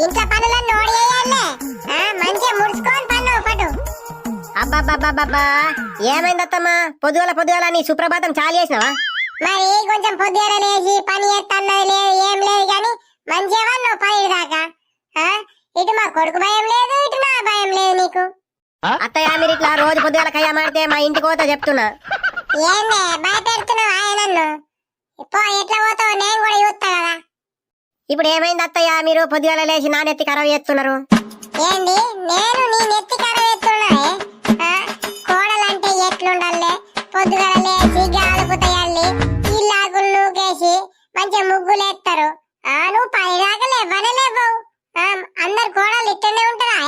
ఇంట్లో పనులన్నీ ఓడియాలే మంచిగా ముడుచుకొని పన్ను పట్టు. అబ్బబ్బబ్బబ్బా ఏమైంది అత్తమ్మా? పొద్దుగాల నీ సుప్రభాతం చాలు చేసినావా? మరి కొంచెం పొద్దున లేచి పని చేస్తున్నది లేదు ఏం లేదు కానీ మంచిగా నువ్వు పని దాకా ఇటు మా కొడుకు భయం లేదు ఇటు నా భయం లేదు నీకు. అత్తయ్య మీరు ఇట్లా రోజు పొద్దుగాల కయ్య మాడితే మా ఇంటికి పోతా చెప్తున్నా. ఏందే భయపెడుతున్నావు నన్ను? పో ఎట్లా పోతావు నేను కూడా చూస్తా కదా. ఇప్పుడు ఏమైంది అత్తయ్య? మీరు పొద్దుగాల లేచి నా నెత్తి ఖరాబ్ చేస్తున్నారు. ఏంది నేను నీ నెత్తి కర్ర ఎత్తున్నాయే? కోడలంటే ఎట్లుండాలే? పొద్దుగాల లేచి గాలుపు తయాలి ఇల్లాగులు నూకేసి మంచిగా ముగ్గులు ఎత్తారు. నువ్వు పని దాకా లేవనే లేవు. అందరు కోడలు ఇట్టనే ఉంటారా?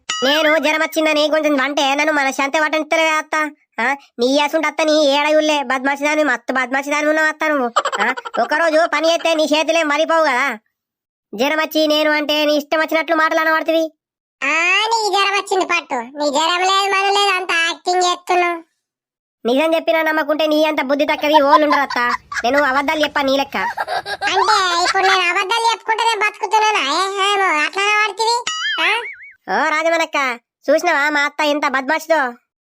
నేను జ్వరం వచ్చిందని కొంచెం అంటే నన్ను మన శాంతి పట్టనిస్తలేవే అత్త. నీ అసుంటి అత్త నీ ఏడగుల్లే బద్మాసిదాని మత్తు బద్మాసిదాని ఉన్నావు అత్త నువ్వు. ఒకరోజు పని చేస్తే నీ చేతులే మరిపోవు కదా. జ్వరం వచ్చి నేను అంటే నీ ఇష్టం వచ్చినట్లు మాటలు అనబడుతుంది. నీకు జ్వరం వచ్చింది పట్టు. నీ జ్వరం లేదు మన లేదు అంత యాక్టింగ్ చేస్తున్నావు. నిజం చెప్పినా నమ్మకుంటే నీ అంత బుద్ధి తక్కవి ఓళ్ళు ఉండరు అత్త. నేను అబద్ధాలు చెప్పా నీ లెక్క. అంటే ఇప్పుడు నేను అబద్ధాలు చెప్పుకుంటేనే బతుకుతున్నానా? అట్లా పడుతుంది. ఓ రాజమనక్క చూసినావా మా అత్త ఎంత బద్మాషిదో?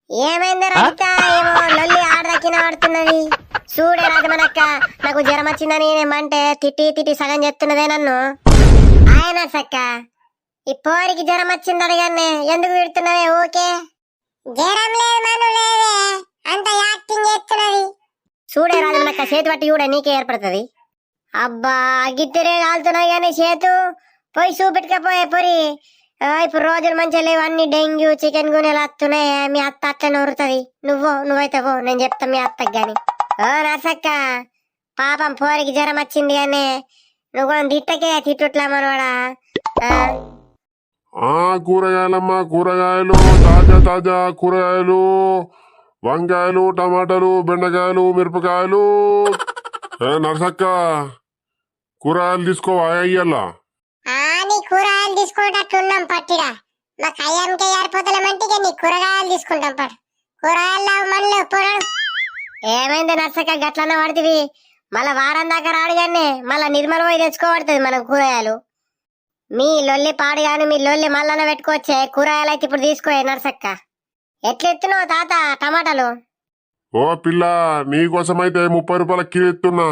ఏమైంది రాజిత? ఏమో లొల్లి ఆడదక్కిన ఆడుతున్నది. చూడే రాజమనక్క నాకు జ్వరం వచ్చిందని ఏమంటే తిట్టి సగం చెప్తున్నదే నన్ను. ఆయన సక్క ఈ పోరికి జ్వరం వచ్చింది అడగానే ఎందుకు విడుతున్నవే? ఓకే జ్వరం లేదు మను లేదే అంత యాక్టింగ్ చేస్తున్నది. చూడే రాజమనక్క చేతి పట్టి కూడా నీకే ఏర్పడుతుంది. అబ్బా గిత్తెరే కాలుతున్నాయి కానీ చేతు పోయి చూపెట్టుకపోయే పొరి. ఇప్పుడు రోజులు మంచిగా లేవు, అన్ని డెంగ్యూ చికెన్ గునెలు వస్తున్నాయి. మీ అత్త అట్లా నూరుతుంది. నువ్వైతే పో నేను చెప్తా మీ అత్తకి గాని. ఓ నర్సక్క పాపం పోరికి జ్వరం వచ్చింది కానీ నువ్వు కూడా తిట్టకే తిట్టుట్లా మనవాడా. కూరగాయలమ్మా, కూరగాయలు తాజా కూరగాయలు, వంకాయలు, టమాటాలు, బెండకాయలు, మిరపకాయలు. నర్సక్క కూరగాయలు తీసుకోవా అయ్యల్లా? నీ కూరగాయలు తీసుకునేటట్లున్నాం పట్టిరా. మా కయ్యంకే ఏర్పోతలేమంటే నీ కూరగాయలు తీసుకుంటాం పడు. కూరగాయలు మళ్ళీ పొరడు. ఏమైంది నర్సక్క గట్లన్నా పడుతుంది? మళ్ళా వారం దాకా రాడు కానీ మళ్ళా నిర్మల పోయి తెచ్చుకోబడుతుంది మనం కూరగాయలు. మీ లొల్లి పాడు గాని మీ లొల్లి మళ్ళా పెట్టుకోవచ్చే. కూరగాయలు అయితే ఇప్పుడు తీసుకోయే నర్సక్క. ఎట్లా ఎత్తున్నావు తాత టమాటాలు? ఓ పిల్ల నీకోసమైతే 30 రూపాయల కిలో ఎత్తున్నా.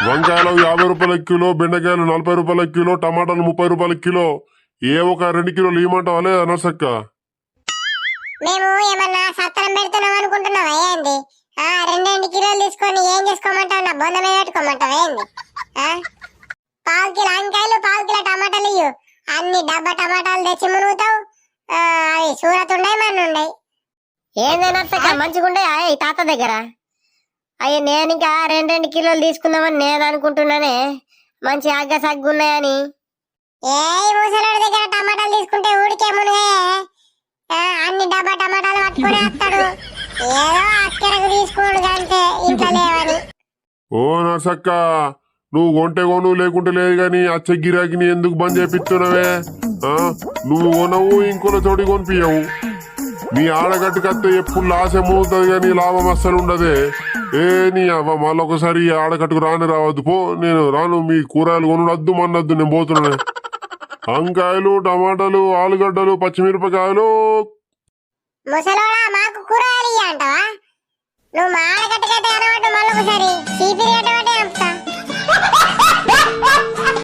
వంకాయలు 50 రూపాయల కిలో, బెండకాయలు 40 రూపాయల కిలో, టమాటాలు 30 రూపాయల కిలో. ఏ ఒక 2 కిలోలు ఇవ్వమంటావా లేదా నర్సక్క? మేము ఏమన్నా సత్తరం పెడుతున్నాం అనుకుంటున్నావా ఏంది? 2 కిలోలు తీసుకొని ఏం చేసుకోమంటావు? నా బొంద మీద పెట్టుకోమంటావా ఏంది? 1/4 కిలో వంకాయలు 1/4 కిలో టమాటాలు ఇయ్యు. అన్ని డబ్బా టమాటాలు తెచ్చి మునుగుతావు. అవి సూరతుండయి మన్నుండయి. ఏంది నర్సక్క మంచిగుండే ఈ తాత దగ్గర? అయ్యో నేను ఇంకా 2 కిలోలు తీసుకుందామని నేను అనుకుంటున్నానే. మంచి అగ్గ సగ్గున్నాయని. ఏ ముసలోడి దగ్గర టమాటాలు తీసుకుంటే ఊడికే మునుగాయే. అన్ని డబ్బా టమాటాలు పట్టుకుని వస్తాడు. ఏదో అక్కరకు తీసుకోడు కంటే ఇంట్లో లేవని. ఓ నర్సక్క నువ్వు కొంటే కొను లేకుంటే లేదు గాని అచ్చ గిరాకిని ఎందుకు బంద్ చేపిస్తున్నావే? నువ్వు కొనవు ఇంకోల చోటి కొనిపియవు. నీ ఆడగట్టుకత్తే ఎప్పుడు లాస్ ఏమవుతుంది కానీ లాభం అస్సలు ఉండదే. నీ అవ్వ మళ్ళొకసారి ఆడకట్టుకు రావద్దు పో. నేను రాను. మీ కూరగాయలు కొనద్దు మన్నద్దు, నేను పోతున్నాను. వంకాయలు, టమాటాలు, ఆలుగడ్డలు, పచ్చిమిరపకాయలు. ముసలోడా మాకు కూరగాయలు ఇయ్య అంటావా? నువ్వు మా ఆడగట్టుకైతే అనమాట మళ్ళొకసారి చీపిరి కట్టబట్టే